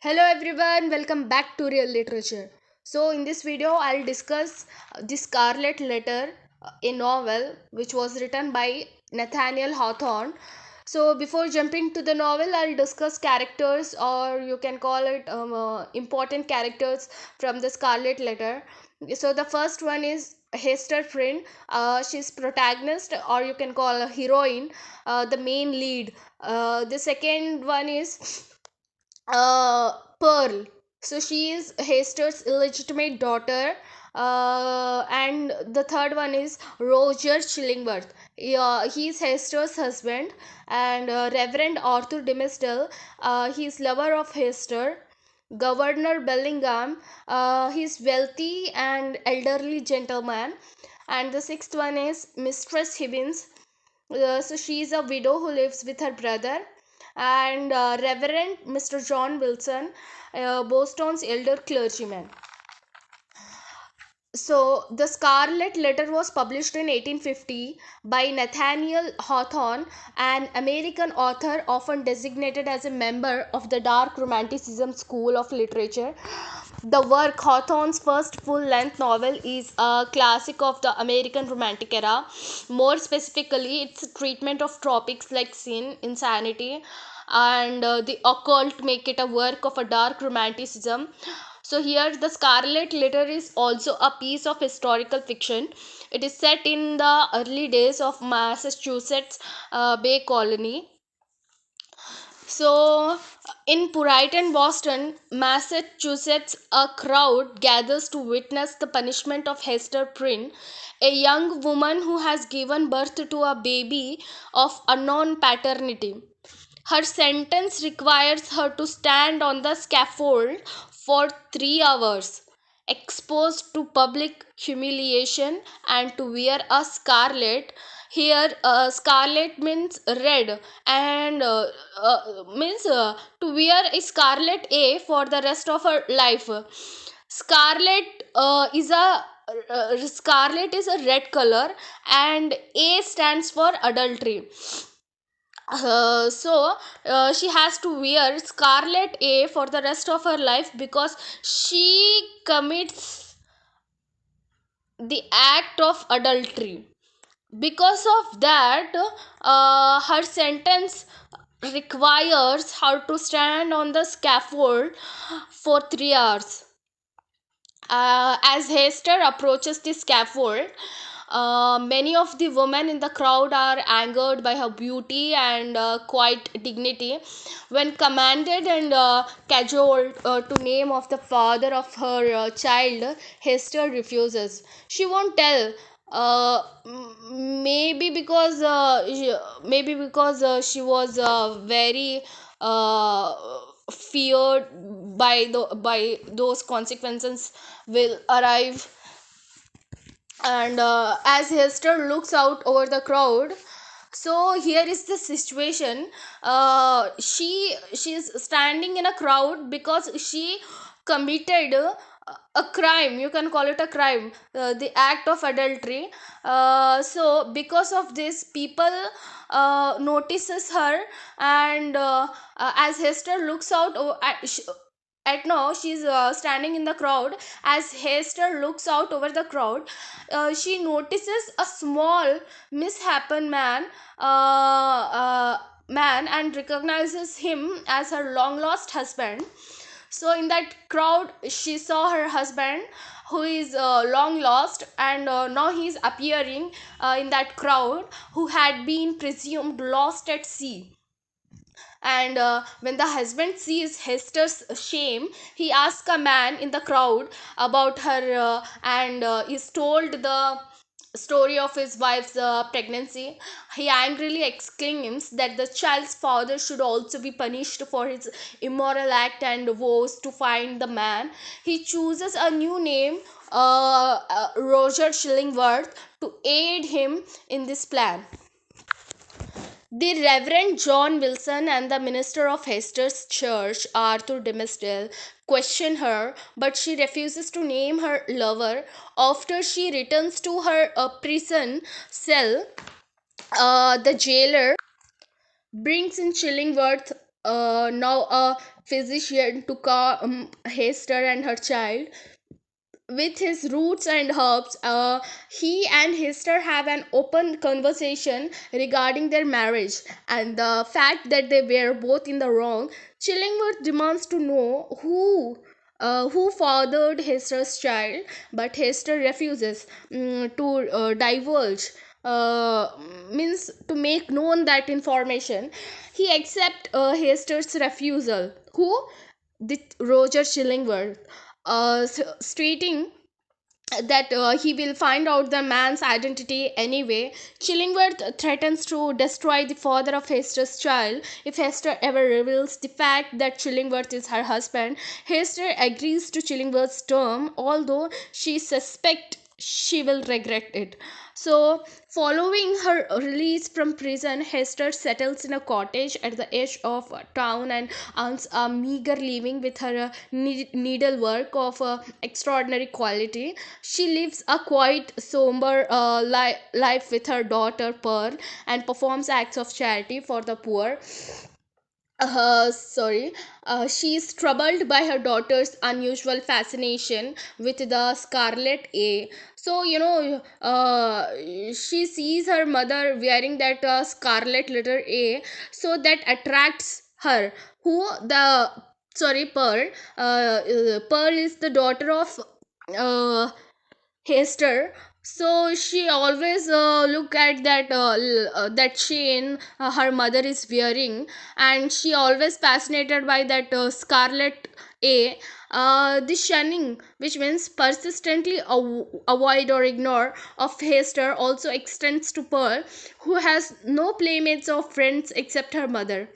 Hello everyone, welcome back to Real Literature. So in this video I'll discuss The Scarlet Letter, a novel which was written by Nathaniel Hawthorne. So before jumping to the novel, I'll discuss characters, or you can call it important characters from The Scarlet Letter. So the first one is Hester Prynne. She's protagonist, or you can call a heroine, the main lead. The second one is Pearl. So she is Hester's illegitimate daughter. And the third one is Roger Chillingworth. He is Hester's husband, and Reverend Arthur Dimmesdale. He is lover of Hester. Governor Bellingham. He's wealthy and elderly gentleman. And the sixth one is Mistress Hibbins. So she is a widow who lives with her brother. And Reverend Mr. John Wilson, Boston's elder clergyman. So, The Scarlet Letter was published in 1850 by Nathaniel Hawthorne, an American author often designated as a member of the dark romanticism school of literature. The work, Hawthorne's first full length novel, is a classic of the American Romantic era. More specifically, its treatment of topics like sin, insanity, and the occult make it a work of a dark romanticism. So here the Scarlet Letter is also a piece of historical fiction. It is set in the early days of Massachusetts Bay Colony. So in Puritan Boston, Massachusetts, a crowd gathers to witness the punishment of Hester Prynne, a young woman who has given birth to a baby of unknown paternity. Her sentence requires her to stand on the scaffold for 3 hours, exposed to public humiliation, and to wear a scarlet. Here, scarlet means red, and means to wear a scarlet A for the rest of her life. Scarlet scarlet is a red color, and A stands for adultery. So she has to wear scarlet A for the rest of her life because she commits the act of adultery. Because of that, her sentence requires her to stand on the scaffold for 3 hours. As Hester approaches the scaffold, many of the women in the crowd are angered by her beauty and quiet dignity. When commanded and cajoled to name of the father of her child, Hester refuses. She won't tell. Maybe because she was very feared by those consequences will arrive. And as Hester looks out over the crowd, so here is the situation. She is standing in a crowd because she committed a crime. You can call it a crime, the act of adultery. So because of this, people notices her. And as Hester looks out at now she's standing in the crowd. As Hester looks out over the crowd, she notices a small mishapen man and recognizes him as her long lost husband. So in that crowd she saw her husband, who is long lost, and now he is appearing in that crowd, who had been presumed lost at sea. And when the husband sees Hester's shame, he asks a man in the crowd about her, and is told the story of his wife's pregnancy. He angrily exclaims that the child's father should also be punished for his immoral act, and vows to find the man. He chooses a new name, Roger Chillingworth, to aid him in this plan. The Reverend John Wilson and the minister of Hester's church, Arthur Dimmesdale, question her, but she refuses to name her lover. After she returns to her prison cell, the jailer brings in Chillingworth now a physician, to Hester and her child. With his roots and herbs, he and Hester have an open conversation regarding their marriage and the fact that they were both in the wrong. Chillingworth demands to know who fathered Hester's child, but Hester refuses to divulge, uh, means to make known that information. He accepts Hester's refusal. Who? The Roger Chillingworth, stating that he will find out the man's identity anyway. Chillingworth threatens to destroy the father of Hester's child if Hester ever reveals the fact that Chillingworth is her husband. Hester agrees to Chillingworth's term, although she suspects she will regret it. So, following her release from prison, Hester settles in a cottage at the edge of town and earns a meager living with her needlework of extraordinary quality. She lives a quiet, somber life with her daughter Pearl and performs acts of charity for the poor. Sorry. She is troubled by her daughter's unusual fascination with the Scarlet A. So, she sees her mother wearing that Scarlet Letter A, so that attracts her. Who? The. Sorry, Pearl. Pearl is the daughter of. Hester. So she always look at that chain her mother is wearing, and she always fascinated by that Scarlet A. The shunning, which means persistently avoid or ignore, of Hester also extends to Pearl, who has no playmates or friends except her mother.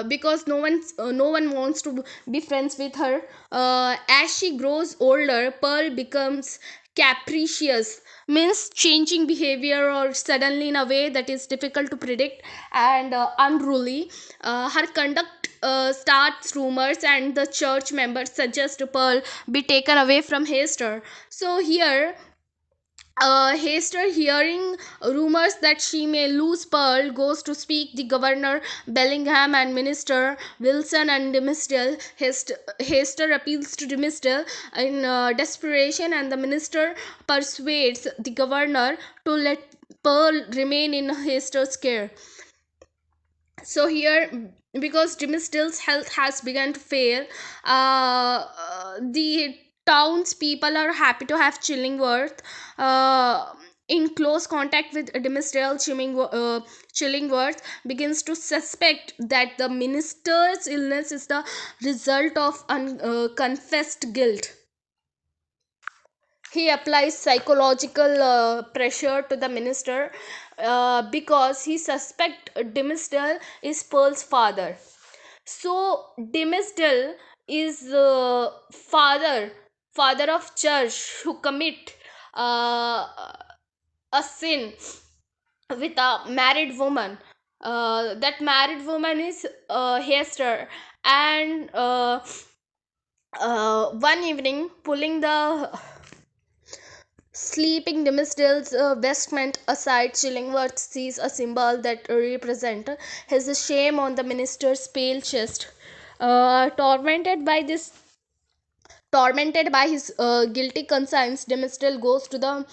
Because no one wants to be friends with her. As she grows older, Pearl becomes capricious, means changing behavior or suddenly in a way that is difficult to predict, and unruly. Her conduct starts rumors, and the church members suggest Pearl be taken away from Hester. So here, Hester, hearing rumors that she may lose Pearl, goes to speak the Governor Bellingham and Minister Wilson and Demistel. Hester appeals to Demistel in desperation, and the minister persuades the governor to let Pearl remain in Hester's care. So here, because Dimistill's health has begun to fail, the townspeople are happy to have Chillingworth in close contact with Dimistill. Chillingworth begins to suspect that the minister's illness is the result of unconfessed guilt. He applies psychological pressure to the minister because he suspects Demistel is Pearl's father. So Demistel is father of church who commit uh, a sin with a married woman. That married woman is Hester, and one evening, pulling the sleeping Dimistill's vestment aside, Chillingworth sees a symbol that represents his shame on the minister's pale chest. Tormented by his guilty conscience, Demistel goes to the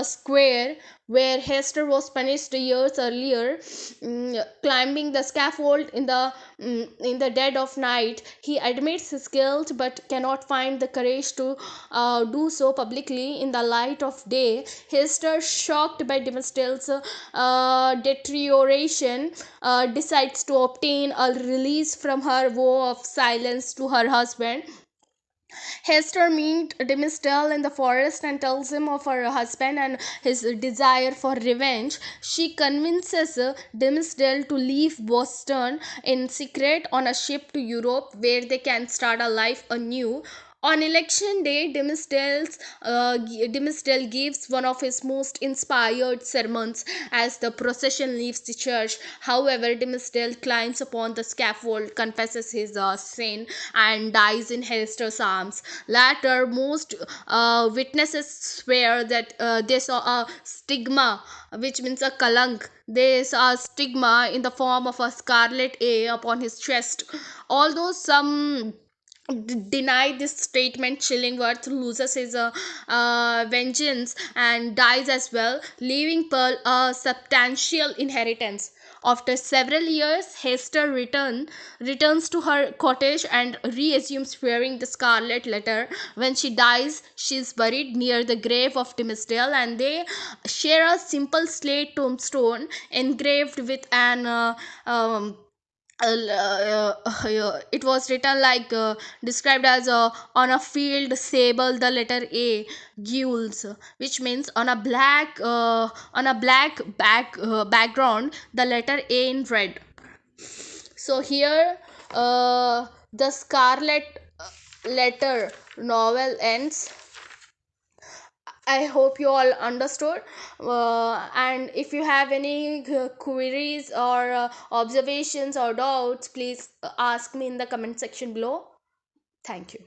square where Hester was punished years earlier, climbing the scaffold in the dead of night. He admits his guilt but cannot find the courage to do so publicly in the light of day. Hester, shocked by Demistel's deterioration, decides to obtain a release from her vow of silence to her husband. Hester meets Demistel in the forest and tells him of her husband and his desire for revenge. She convinces Demistel to leave Boston in secret on a ship to Europe, where they can start a life anew. On election day, Dimmesdale gives one of his most inspired sermons as the procession leaves the church. However, Dimmesdale climbs upon the scaffold, confesses his sin, and dies in Hester's arms. Later, most witnesses swear that they saw a stigma, which means a kalank. They saw a stigma in the form of a scarlet A upon his chest. Although some deny this statement, Chillingworth loses his vengeance and dies as well, leaving Pearl a substantial inheritance. After several years, Hester returns to her cottage and reassumes wearing the Scarlet Letter. When she dies, she is buried near the grave of Dimmesdale, and they share a simple slate tombstone engraved with an it was written like described as on a field sable the letter A gules, which means on a black background the letter A in red. So here the Scarlet Letter novel ends. I hope you all understood. And if you have any queries or observations or doubts, please ask me in the comment section below. Thank you.